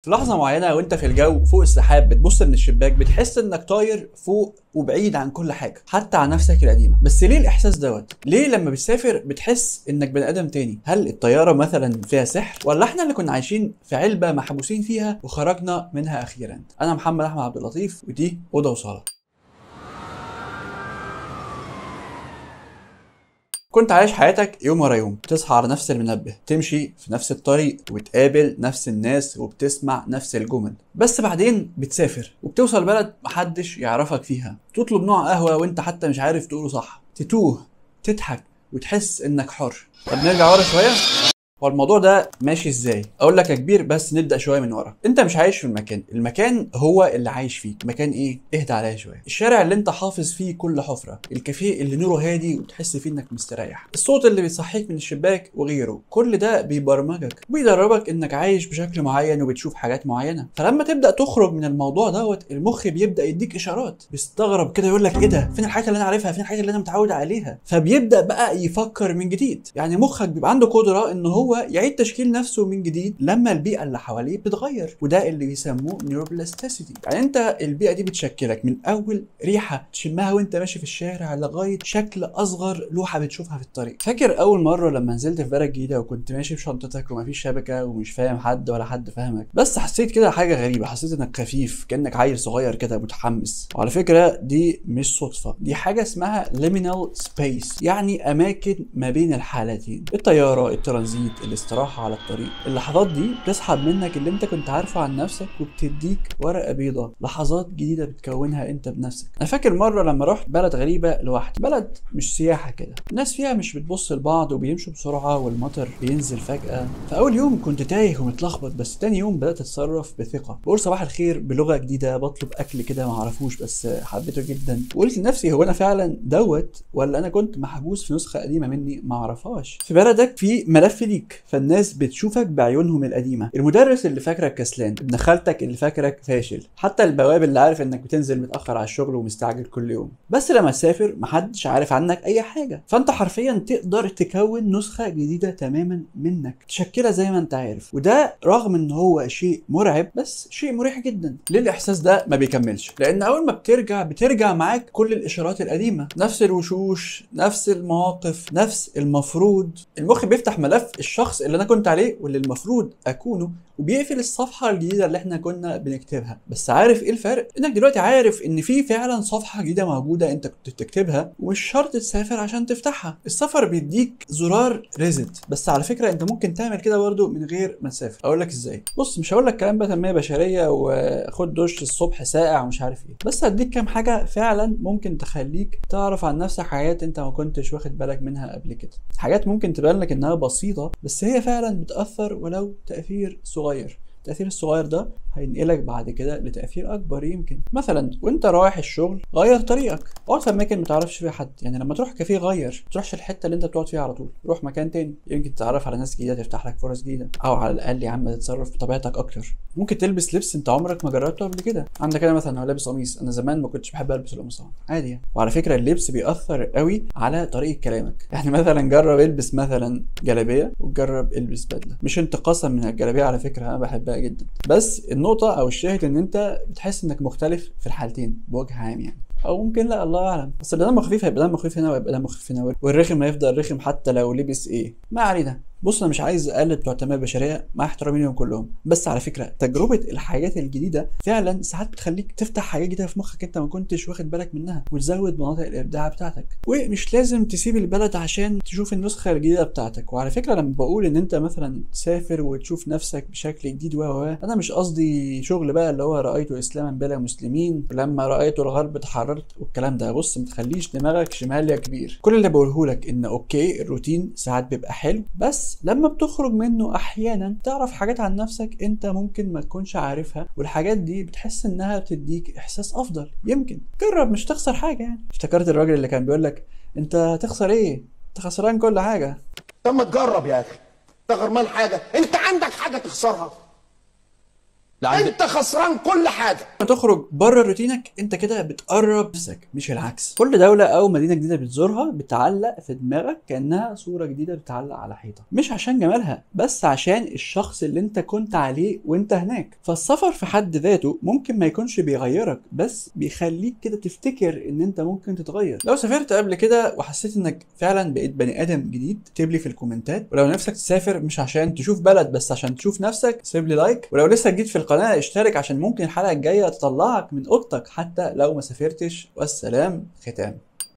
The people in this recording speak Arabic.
في لحظة معينة وانت في الجو فوق السحاب بتبص من الشباك بتحس انك طاير فوق وبعيد عن كل حاجة حتى عن نفسك القديمة. بس ليه الإحساس دوت؟ ليه لما بتسافر بتحس انك بني آدم تاني؟ هل الطيارة مثلا فيها سحر؟ ولا احنا اللي كنا عايشين في علبة محبوسين فيها وخرجنا منها أخيرا؟ أنا محمد أحمد عبد اللطيف ودي أوضة وصالة. كنت عايش حياتك يوم ورا يوم، تصحى على نفس المنبه، تمشي في نفس الطريق وتقابل نفس الناس وبتسمع نفس الجمل. بس بعدين بتسافر وبتوصل بلد محدش يعرفك فيها، تطلب نوع قهوة وانت حتى مش عارف تقوله صح، تتوه، تضحك وتحس انك حر. طب نرجع ورا شوية. هو الموضوع ده ماشي ازاي؟ اقول لك يا كبير، بس نبدا شويه من ورا. انت مش عايش في المكان، المكان هو اللي عايش فيك. مكان ايه؟ اهدى عليا شويه. الشارع اللي انت حافظ فيه كل حفره، الكافيه اللي نوره هادي وتحس فيه انك مستريح، الصوت اللي بيصحيك من الشباك وغيره، كل ده بيبرمجك وبيدربك انك عايش بشكل معين وبتشوف حاجات معينه. فلما تبدا تخرج من الموضوع دوت، المخ بيبدا يديك اشارات، بيستغرب كده يقول لك ايه ده؟ فين الحاجات اللي انا عارفها؟ فين الحاجات اللي انا متعود عليها؟ فبيبدا بقى يفكر من جديد. يعني مخك بيبقى عنده قدره ان هو يعيد تشكيل نفسه من جديد لما البيئه اللي حواليه بتتغير، وده اللي بيسموه نيوروبلاستيسيتي. يعني انت البيئه دي بتشكلك من اول ريحه تشمها وانت ماشي في الشارع لغايه شكل اصغر لوحه بتشوفها في الطريق. فاكر اول مره لما نزلت في بلد جديده وكنت ماشي بشنطتك ومفيش شبكه ومش فاهم حد ولا حد فاهمك، بس حسيت كده حاجه غريبه، حسيت انك خفيف كانك عيل صغير كده متحمس. وعلى فكره دي مش صدفه، دي حاجه اسمها liminal space، يعني اماكن ما بين الحالتين، الطياره، الترانزيت، الاستراحه على الطريق. اللحظات دي بتسحب منك اللي انت كنت عارفه عن نفسك وبتديك ورقه بيضاء، لحظات جديده بتكونها انت بنفسك. انا فاكر مره لما رحت بلد غريبه لوحدي، بلد مش سياحه كده، الناس فيها مش بتبص لبعض وبيمشوا بسرعه والمطر بينزل فجاه. فاول يوم كنت تايه ومتلخبط، بس تاني يوم بدات اتصرف بثقه، بقول صباح الخير بلغه جديده، بطلب اكل كده ما اعرفوش بس حبيته جدا، وقلت لنفسي هو انا فعلا دوت ولا انا كنت محبوس في نسخه قديمه مني ما اعرفهاش. في بلدك في ملف ليك، فالناس بتشوفك بعيونهم القديمه، المدرس اللي فاكرك كسلان، ابن خالتك اللي فاكرك فاشل، حتى البواب اللي عارف انك بتنزل متاخر على الشغل ومستعجل كل يوم. بس لما تسافر محدش عارف عنك اي حاجه، فانت حرفيا تقدر تكون نسخه جديده تماما منك، تشكلها زي ما انت عارف. وده رغم ان هو شيء مرعب بس شيء مريح جدا. ليه الاحساس ده ما بيكملش؟ لان اول ما بترجع معاك كل الاشارات القديمه، نفس الوشوش، نفس المواقف، نفس المفروض. المخ بيفتح ملف الشخص اللي انا كنت عليه واللي المفروض اكونه، وبيقفل الصفحه الجديده اللي احنا كنا بنكتبها. بس عارف ايه الفرق؟ انك دلوقتي عارف ان في فعلا صفحه جديده موجوده انت كنت بتكتبها، ومش شرط تسافر عشان تفتحها. السفر بيديك زرار ريزت، بس على فكره انت ممكن تعمل كده برده من غير ما تسافر. اقول لك ازاي؟ بص، مش هقول لك كلام بقى تنميه بشريه وخد دش الصبح ساقع ومش عارف ايه، بس هديك كام حاجه فعلا ممكن تخليك تعرف عن نفسك حاجات انت ما كنتش واخد بالك منها قبل كده. حاجات ممكن تبان لك انها بسيطه بس هي فعلا بتاثر ولو تاثير صغير. التأثير الصغير ده هينقلك بعد كده لتأثير أكبر. يمكن مثلا وأنت رايح الشغل غير طريقك، اقعد في أماكن متعرفش فيها حد. يعني لما تروح كافيه غير، متروحش الحتة اللي أنت بتقعد فيها على طول، روح مكان تاني، يمكن تتعرف على ناس جديدة تفتح لك فرص جديدة، أو على الأقل يا عم تتصرف بطبيعتك أكتر. ممكن تلبس لبس أنت عمرك ما جربته قبل كده. عندك أنا مثلا لو لابس قميص، أنا زمان ما كنتش بحب ألبس القمصان عادي يعني. وعلى فكرة اللبس بيأثر قوي على طريقة كلامك. يعني مثلا جرب البس مثلا جلابية وجرب البس بدلة، مش انتقاصا من الجلابية على فكرة، أنا بحبها جدا، بس النقطة أو الشاهد إن أنت بتحس إنك مختلف في الحالتين بوجه عام يعني. او ممكن لا، الله اعلم. بس اللي دمه خفيف هيبقى دمه خفيف هنا ويبقى دمه خفيف هنا، والرخم هيفضل رخم حتى لو لبس ايه. ما علينا. بص، انا مش عايز اقلل بتوع التنميه البشريه مع احترامي لهم كلهم، بس على فكره تجربه الحاجات الجديده فعلا ساعات بتخليك تفتح حاجات جديده في مخك انت ما كنتش واخد بالك منها، وتزود مناطق الابداع بتاعتك. ومش لازم تسيب البلد عشان تشوف النسخه الجديده بتاعتك. وعلى فكره لما بقول ان انت مثلا تسافر وتشوف نفسك بشكل جديد انا مش قصدي شغل بقى اللي هو رايت اسلاما بلا مسلمين ولما رايت الغرب تحررت والكلام ده. بص، ما تخليش دماغك شمال يا كبير. كل اللي بقوله لك ان اوكي الروتين ساعات بيبقى حلو، بس لما بتخرج منه احيانا تعرف حاجات عن نفسك انت ممكن ما تكونش عارفها، والحاجات دي بتحس انها بتديك احساس افضل. يمكن جرب، مش تخسر حاجه يعني. افتكرت الراجل اللي كان بيقول لك انت هتخسر ايه؟ انت خسران كل حاجه. طب ما تجرب يا اخي، تغرمان حاجه؟ انت عندك حاجه تخسرها؟ انت خسران كل حاجه. لما تخرج بره روتينك انت كده بتقرب نفسك مش العكس. كل دوله او مدينه جديده بتزورها بتعلق في دماغك كانها صوره جديده بتعلق على حيطه، مش عشان جمالها بس عشان الشخص اللي انت كنت عليه وانت هناك. فالسفر في حد ذاته ممكن ما يكونش بيغيرك بس بيخليك كده تفتكر ان انت ممكن تتغير. لو سافرت قبل كده وحسيت انك فعلا بقيت بني ادم جديد اكتب لي في الكومنتات، ولو نفسك تسافر مش عشان تشوف بلد بس عشان تشوف نفسك سيب لي لايك، ولو لسه جديد في القناه اشترك عشان ممكن الحلقه الجايه تطلعك من اوضتك حتى لو ما سافرتش. والسلام ختام.